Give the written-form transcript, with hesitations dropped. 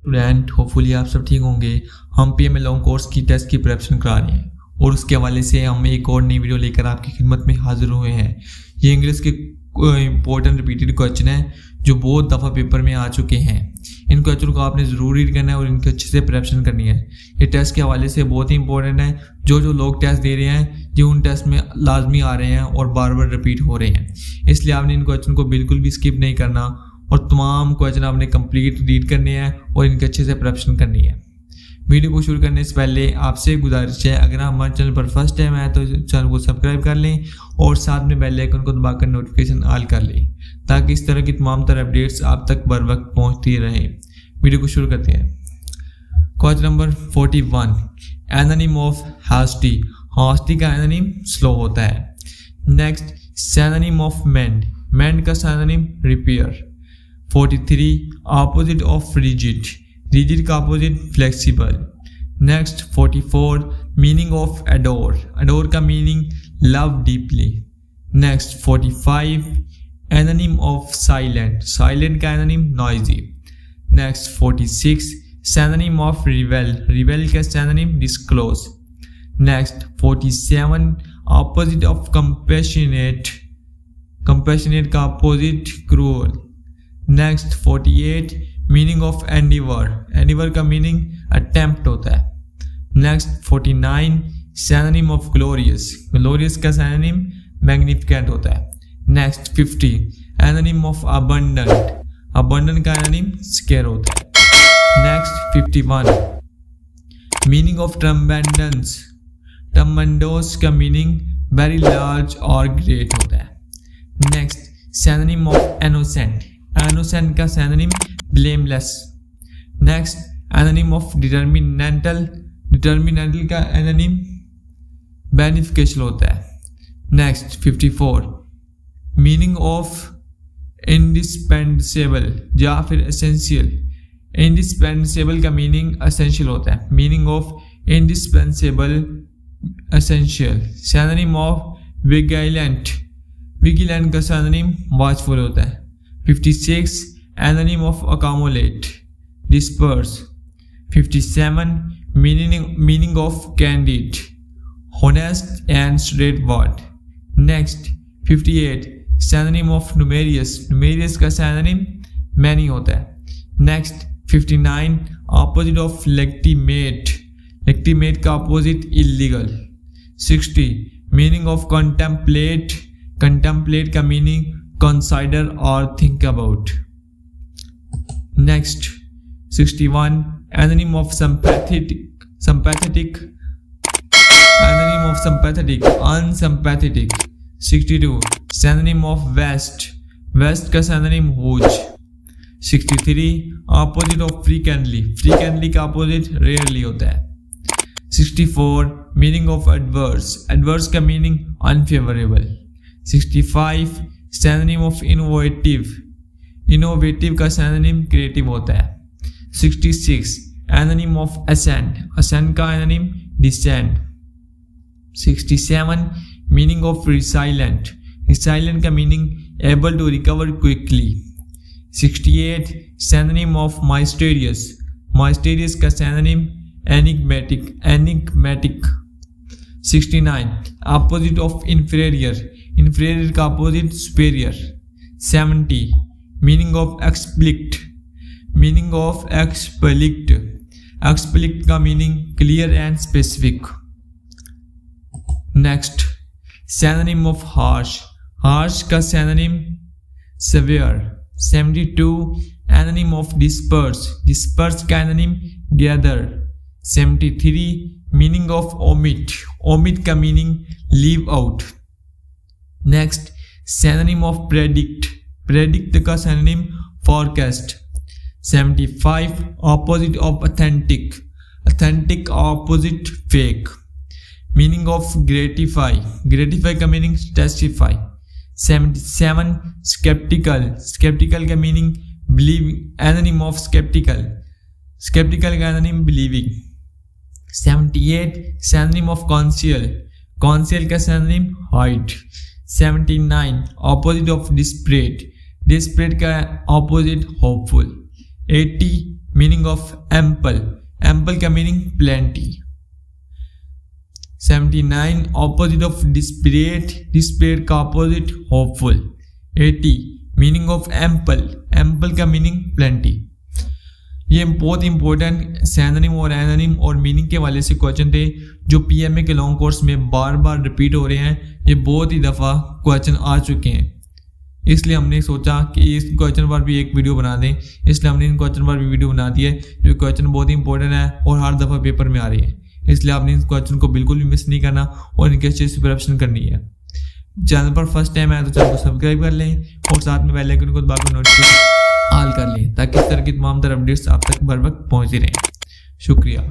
Student, hopefully आप सब ठीक होंगे। हम PMA लॉन्ग कोर्स की टेस्ट की प्रिपरेशन करा रहे हैं और उसके हवाले से हम एक और नई वीडियो लेकर आपकी खिदमत में हाजिर हुए हैं। ये इंग्लिश के इंपॉर्टेंट रिपीटेड क्वेश्चन हैं जो बहुत दफ़ा पेपर में आ चुके हैं। इन क्वेश्चन को आपने ज़रूर रीड करना है और इनकी अच्छे से प्रिपरेशन करनी है। ये टेस्ट के हवाले से बहुत ही इंपॉर्टेंट है। जो लोग टेस्ट दे रहे हैं ये उन टेस्ट में लाजमी आ रहे हैं और बार बार रिपीट हो रहे हैं, इसलिए आपने इन क्वेश्चन को बिल्कुल भी स्किप नहीं करना और तमाम क्वेश्चन आपने कंप्लीट रीड करने हैं और इनके अच्छे से प्रिपरेशन करनी है। वीडियो को शुरू करने से पहले आपसे गुजारिश है, अगर आप हमारे चैनल पर फर्स्ट टाइम आए तो चैनल को सब्सक्राइब कर लें और साथ में बेल आइकन को दबाकर नोटिफिकेशन ऑल कर लें ताकि इस तरह की तमाम तरह अपडेट्स आप तक बर वक्त पहुँचती रहें। वीडियो को शुरू करते हैं। क्वेश्चन नंबर 41, एनोनिम ऑफ हास्टी। हास्टी का एनोनिम स्लो होता है। Next, synonym of mend. Mend का synonym repair. 43, opposite of rigid. Rigid का opposite flexible. Next 44, meaning of adore. Adore का मीनिंग लव डीपली। नेक्स्ट 45, एनोनिम ऑफ साइलेंट। साइलेंट का एनोनिम noisy. Next 46, synonym of reveal. Reveal का synonym disclose. Next 47, opposite of compassionate. Compassionate का opposite cruel. Next 48, meaning of endeavour. Endeavour का meaning attempt होता है। Next 49, synonym of glorious. Glorious का synonym magnificent होता है। नेक्स्ट 50, एनोनिम ऑफ अबंडेंट। अबंडेंट का एनोनिम स्केयर होता है। Next 51, meaning of tremendous. Tremendous का मीनिंग वेरी लार्ज और ग्रेट होता है। Next, synonym of innocent. Innocent का सिनोनिम ब्लेमलेस। नेक्स्ट, एनोनिम ऑफ डिटर्मिनेंटल। डिटर्मिनेंटल का एनोनिम बेनिफिशियल होता है। नेक्स्ट 54, मीनिंग ऑफ इंडिस्पेंसेबल या फिर एसेंशियल। इंडिस्पेंसेबल का मीनिंग एसेंशियल होता है। Meaning of indispensable essential. Synonym of vigilant. Vigilant का सिनोनिम वॉचफुल होता है। 56, एनोनिम of accommodate. Disperse. 57, meaning of candid. Honest and straightforward. Next 58, synonym of numerous. Numerous का सिनोनिम मैनी होता है। Next 59, opposite of legitimate. Legitimate का opposite illegal. 60, meaning of contemplate. Contemplate का meaning consider और think about. Next 61, एनोनिम of sympathetic. Sympathetic एनोनिम of sympathetic अनसिंपैथेटिक। 62, synonym of waste. Waste का synonym whose. 63, opposite of frequently. Frequently का opposite rarely होता है। 64, meaning of adverse. Adverse का meaning unfavourable. 65, synonym of innovative. Innovative का synonym creative होता है। 66, एनोनिम of ascent. Ascent का एनोनिम decent. 67, meaning of resilient. Resilient का meaning able to recover quickly. 68, synonym of माइस्टीरियस। माइस्टीरियस का synonym enigmatic. Enigmatic. 69, opposite of inferior. Inferior का opposite superior. 70, meaning of explicit. Meaning of explicit. Explicit का meaning clear and specific. Next, synonym of harsh. Harsh का synonym severe. 72, एनोनिम of disperse. Disperse का एनोनिम gather. 73, meaning of omit. Omit का meaning leave out. Next, synonym of predict. Predict का synonym forecast. 75, opposite of authentic. Authentic opposite fake. Meaning of gratify. Gratify का meaning testify. 77, sceptical. Sceptical का meaning believing. एनोनिम of sceptical. Sceptical का एनोनिम believing. 78, synonym of कॉन्शियल। कॉन्शियल का synonym height. 79, opposite of desperate. Desperate का opposite hopeful. 80, meaning of ample, ample का meaning plenty. 79 opposite of desperate, desperate का opposite hopeful. 80 meaning of ample, ample का मीनिंग प्लेंटी। ये बहुत इंपॉर्टेंट सिनोनिम और एनोनिम और मीनिंग के वाले से क्वेश्चन थे जो पीएमए के लॉन्ग कोर्स में बार बार रिपीट हो रहे हैं। ये बहुत ही दफ़ा क्वेश्चन आ चुके हैं, इसलिए हमने सोचा कि इस क्वेश्चन पर भी एक वीडियो बना दें, इसलिए हमने इन क्वेश्चन पर भी वीडियो बना दी है। जो क्वेश्चन बहुत ही इंपॉर्टेंट है और हर दफ़ा पेपर में आ रही है, इसलिए आपने इस क्वेश्चन को बिल्कुल भी मिस नहीं करना और इनके अच्छे से प्रिपरेशन करनी है। चैनल पर फर्स्ट टाइम आया तो चैनल को सब्सक्राइब कर लें और साथ में बेल आइकन को दबाकर नोटिफिकेशन ऑल कर लें ताकि इस तरह की तमाम तरह अपडेट्स आप तक बर वक्त पहुँचती रहें। शुक्रिया।